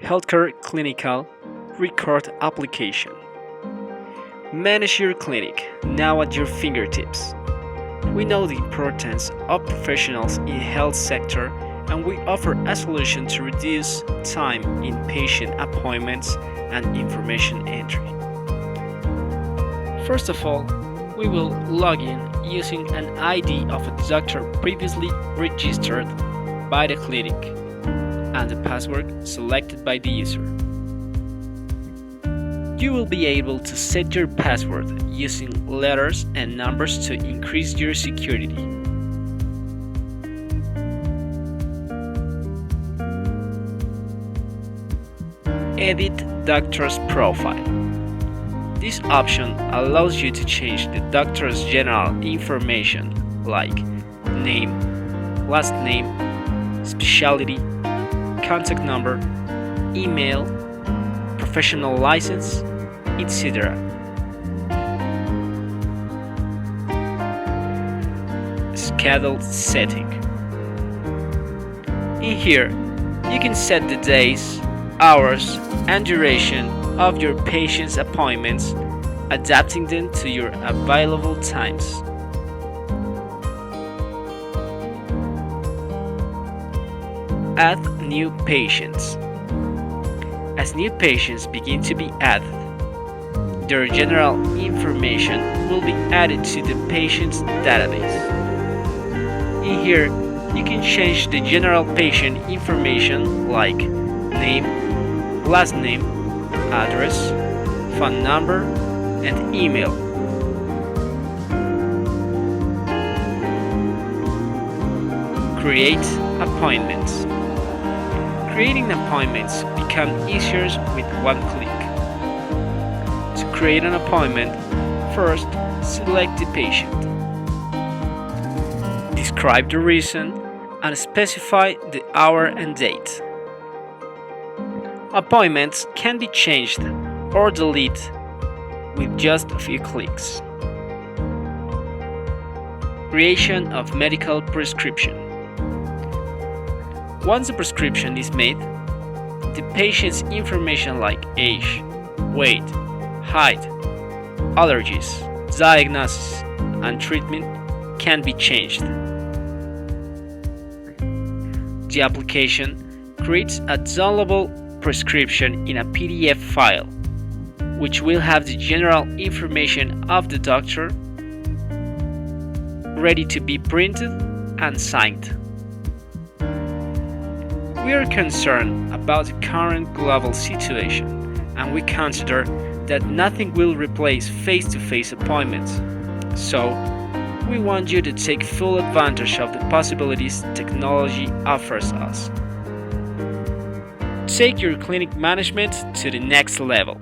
Healthcare Clinical Record Application. Manage your clinic now at your fingertips. We know the importance of professionals in health sector and we offer a solution to reduce time in patient appointments and information entry. First of all, we will log in using an ID of a doctor previously registered by the clinic and the password selected by the user. You will be able to set your password using letters and numbers to increase your security. Edit doctor's profile. This option allows you to change the doctor's general information like name, last name, specialty, contact number, email, professional license, etc. Schedule setting. In here, you can set the days, hours, and duration of your patient's appointments, adapting them to your available times. Add new patients. As new patients begin to be added, their general information will be added to the patient's database. In here, you can change the general patient information like name, last name, address, phone number, and email. Create appointments. Creating appointments become easier with one click. To create an appointment, first select the patient. Describe the reason and specify the hour and date. Appointments can be changed or deleted with just a few clicks. Creation of medical prescription. Once a prescription is made, the patient's information like age, weight, height, allergies, diagnosis, and treatment can be changed. The application creates a downloadable prescription in a PDF file, which will have the general information of the doctor ready to be printed and signed. We are concerned about the current global situation, and we consider that nothing will replace face-to-face appointments. So, we want you to take full advantage of the possibilities technology offers us. Take your clinic management to the next level.